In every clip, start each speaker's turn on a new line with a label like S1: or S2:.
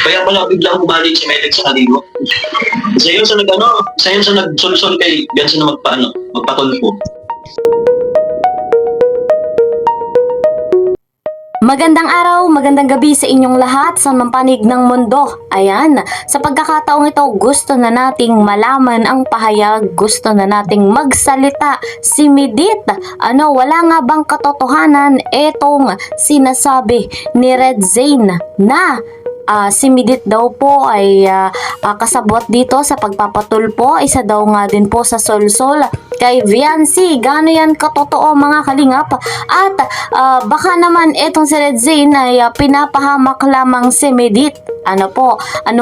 S1: Kaya pala biglang bumalik si Melek sa kaligo. Sa yun sa nagsulsol kay Biansi na magpatulpo.
S2: Magandang araw, magandang gabi sa inyong lahat sa mampanig ng mundo. Ayan, sa pagkakataong ito, gusto na nating malaman ang pahayag, gusto na nating magsalita si Midit. Wala nga bang katotohanan etong sinasabi ni Red Zane na si Midit daw po ay kasabot dito sa pagpapatulpo, isa daw nga din po sa solsol kay Viancy. Gaano yan katotoo mga kalingap? At baka naman etong si Red Zane ay pinapahamak lamang si Midit. Ano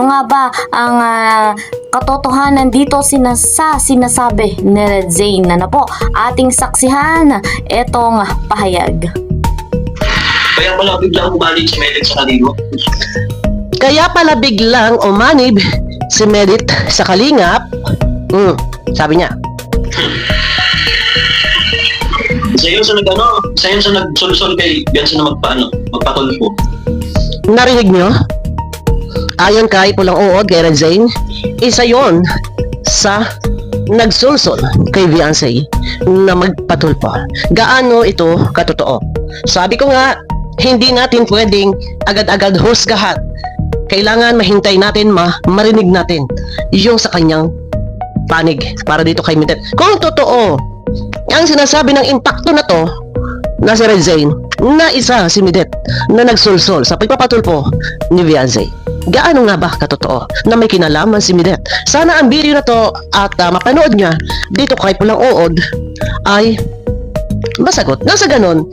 S2: nga ba ang katotohanan dito sinasabi ni Red Zane? Ating saksihan etong pahayag.
S1: Kaya pala biglang bumalik si Melek sa kaligo.
S3: Kaya pala biglang umanib si Medit sa kalingap. Sabi niya.
S1: Sa yun sa nagsulsol kay Biansi na magpatulpo.
S3: Narinig niyo? Ayon kay Pulang Uod, kay Red Zane, isa yon sa nagsulsol kay Viancy na magpatulpa. Gaano ito katotoo? Sabi ko nga, hindi natin pwedeng agad-agad husgahan. Kailangan mahintay natin, marinig natin yung sa kanyang panig para dito kay Midit. Kung totoo ang sinasabi ng impacto na to na si Red Zane, na isa si Midit na nagsulsol sa pagpapatulpo ni Viancy, gaano nga ba katotoo na may kinalaman si Midit? Sana ang video na to at mapanood niya dito kay Pulang Uod ay masagot. Nasa ganun,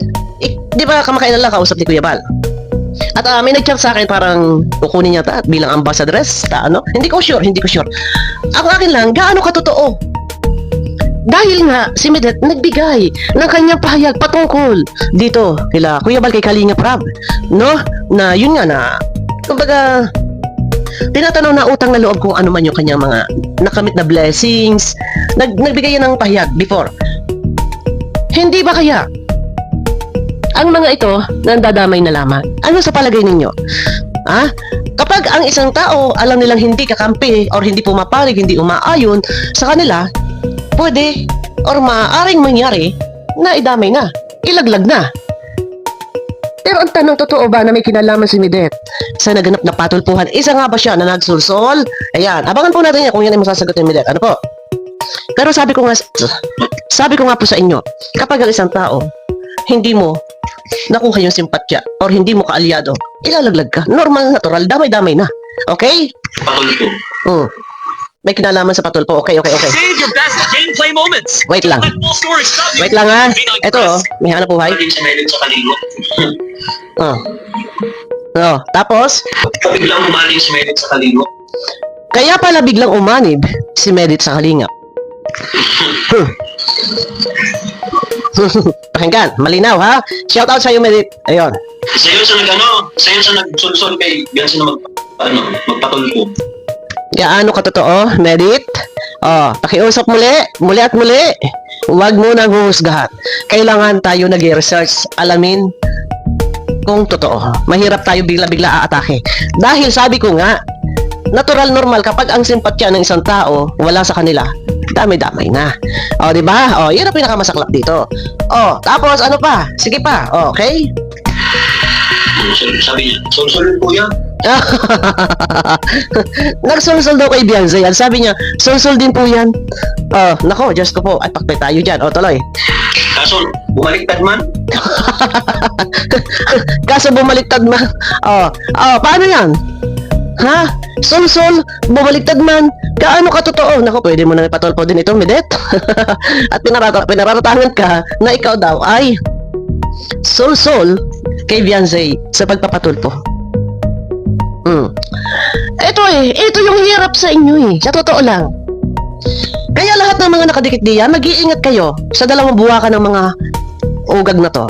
S3: di ba kamakailan lang kausap ni Kuya Bal? At may nag-chat sa akin parang kukunin niya ta bilang ambassadress Hindi ko sure. Ang akin lang, gaano katotoo? Dahil nga si Midit nagbigay ng kanyang pahayag patungkol dito kila Kuya Bal, kay Kalinga Prab, na yun nga na kumbaga tinatanaw na utang na loob kung ano man yung kanyang mga nakamit na blessings. Nagbigay yan ng pahayag before. Hindi ba kaya ang mga ito nandadamay na lamang? Ano sa palagay ninyo? Kapag ang isang tao alam nilang hindi kakampi or hindi pumaparig, hindi umaayon sa kanila, pwede or maaaring mangyari na idamay na, ilaglag na. Pero ang tanong, totoo ba na may kinalaman si Midit sa naganap na patulpuhan? Isa nga ba siya na nagsulsol? Ayan, abangan po natin yan kung yan ay masasagot ni Midit. Ano po? Pero sabi ko nga po sa inyo, kapag ang isang tao hindi mo nakuha yung simpatya or hindi mo kaalyado, ilalaglag ka. Normal, natural, damay-damay na. Okay?
S1: Patulpo.
S3: May kinalaman sa patulpo. Okay.
S4: Save your best gameplay moments.
S3: Wait lang.
S4: Let full storage stop you.
S3: Wait lang ha. Ito may hanap buhay.
S1: Bumalik si Melek sa kaligo.
S3: Tapos,
S1: Biglang bumalik si Melek sa kaligo.
S3: kaya pala biglang umanib si Medit sa kalingap. Pakinggan, malinaw ha. Shout out sa iyo, Medit. Ayun.
S1: Sa yun sa nagsulsol kay Biansi na magpatulpo.
S3: Gaano katotoo, Medit? Pakiusap muli at muli. Huwag mo nang huhusgahan. Kailangan tayo nag-research, alamin kung totoo. Mahirap tayo bigla-bigla aatake. Dahil sabi ko nga, natural, normal, kapag ang simpatya ng isang tao wala sa kanila, damay-damay na. Di ba? Yun ang pinakamasaklap dito. Tapos ano pa? Sige pa. Okay?
S1: Sabi niya, sulsulin po yan.
S3: Nagsulsul daw kay Beyonce yan. Sabi niya, sulsul din po yan. Nako, Diyos ko po. Ay, pakpay tayo dyan. Tuloy.
S1: Kaso, bumaliktad man.
S3: Kaso bumaliktad man. Paano yan? Sulsul, bumaliktad man. Gaano katotoo? Nako, pwede mo na ipatulpo din ito, Midit. At pinararatangan ka na ikaw daw ay sulsul kay Beyonce sa pagpapatulpo. Ito yung hirap sa inyo sa totoo lang. Kaya lahat ng mga nakadikit diyan, mag-iingat kayo sa dalawang buwakan ng mga ugag na to.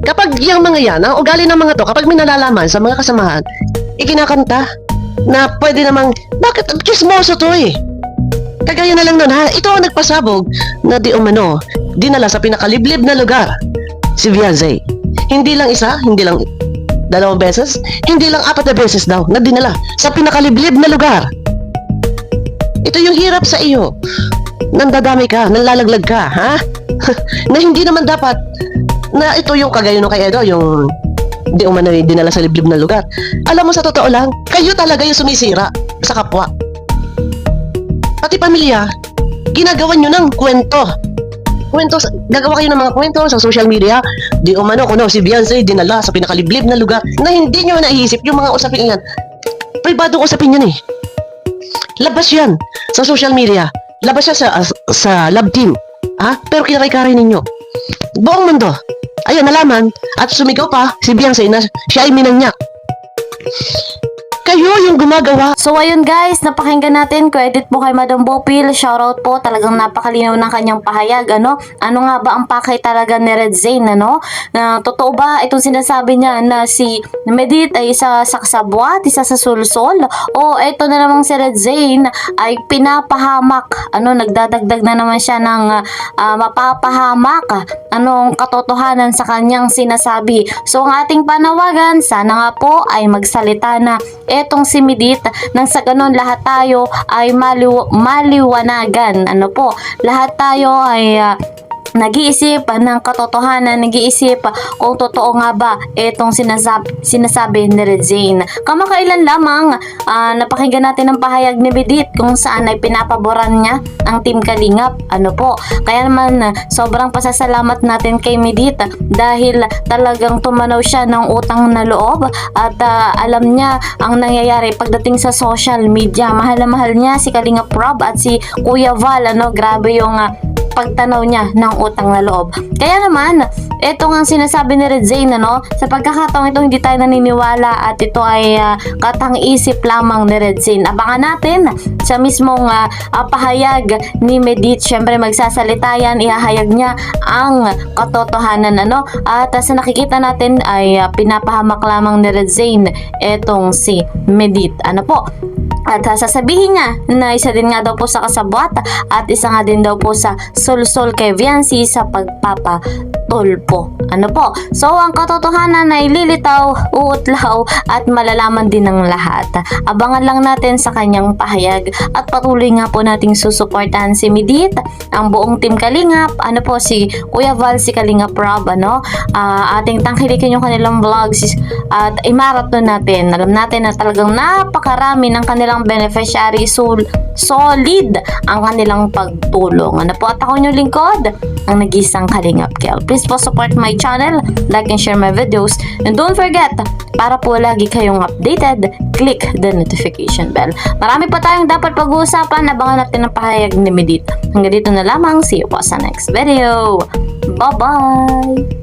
S3: Kapag yung mga yan, ang ugali ng mga to, kapag may nalalaman sa mga kasamahan, ikinakanta na pwede namang, bakit chismoso to Kagaya na lang nun ito ang nagpasabog na di umano, dinala sa pinakaliblib na lugar, si Viancy. Hindi lang isa, hindi lang 2 beses, hindi lang 4 na beses daw na dinala sa pinakaliblib na lugar. Ito yung hirap sa iyo. Nandadami ka, nalalaglag ka, ha? Na hindi naman dapat na ito yung kagaya nung kay Edo, yung di umano dinala sa liblib na lugar. Alam mo, sa totoo lang, kayo talaga yung sumisira sa kapwa. Pati pamilya, ginagawa nyo ng kwento. Gagawa kayo ng mga kwento sa social media. Di umano, kuno si Beyonce dinala sa pinakaliblib na lugar na hindi nyo naiisip yung mga usapin yan. Pribadong usapin yan eh. Labas yan sa social media. Labas siya sa love team. Ha? Pero kinaray-karay ninyo. Buong mundo. Ayan, nalaman. At sumigaw pa si Beyonce na siya ay minanyak. Kayo yung gumagawa.
S2: So ayun guys, napakinggan natin. Credit po kay Madam Bopil. Shoutout po. Talagang napakalinaw ng kanyang pahayag. Ano nga ba ang pakay talaga ni Red Zane? Totoo ba itong sinasabi niya na si Medit ay isa sa kasabwat, isa sa sulsol? O ito na namang si Red Zane ay pinapahamak? Nagdadagdag na naman siya ng mapapahamak. Anong katotohanan sa kanyang sinasabi? So ang ating panawagan, sana nga po ay magsalita na etong si Medit nang sa ganun lahat tayo ay maliwanagan. Lahat tayo ay nag-iisip ng katotohanan, nag-iisip kung totoo nga ba etong sinasabi ni Red Zane. Kamakailan lamang napakinggan natin ang pahayag ni Medit kung saan ay pinapaboran niya ang Team Kalingap. Kaya naman sobrang pasasalamat natin kay Medit dahil talagang tumanaw siya ng utang na loob at alam niya ang nangyayari pagdating sa social media. Mahal na mahal niya si Kalingap Rob at si Kuya Val. Grabe yung pagtanaw niya ng utang na loob. Kaya naman, ito nga sinasabi ni Red Zane, sa pagkakataong ito hindi tayo naniniwala at ito ay katang-isip lamang ni Red Zane. Abangan natin sa mismong pahayag ni Medit. Syempre magsasalita yan, ihahayag niya ang katotohanan. At sa nakikita natin ay pinapahamak lamang ni Red Zane etong si Medit. At sasabihin niya na isa din nga daw po sa kasabwat at isa nga din daw po sa sulsol kay Viancy sa pagpapatulpo. So ang katotohanan ay lilitaw, uutlaw at malalaman din ng lahat. Abangan lang natin sa kanyang pahayag at patuloy nga po nating susuportahan si Medit, ang buong Team Kalingap, si Kuya Val, si Kalingap Rob, ating tangkilikin yung kanilang vlogs at i-marathon natin. Alam natin na talagang napakarami ng kanilang beneficiary, solid ang kanilang pagtulong. At ako yung lingkod, ang nag-isang Kalingap Kel. Please po support my channel, like and share my videos, and don't forget, para po lagi kayong updated, click the notification bell. Marami pa tayong dapat pag-uusapan, abangan natin ang pahayag ni Medit. Hanggang dito na lamang, see you po sa next video. Bye-bye!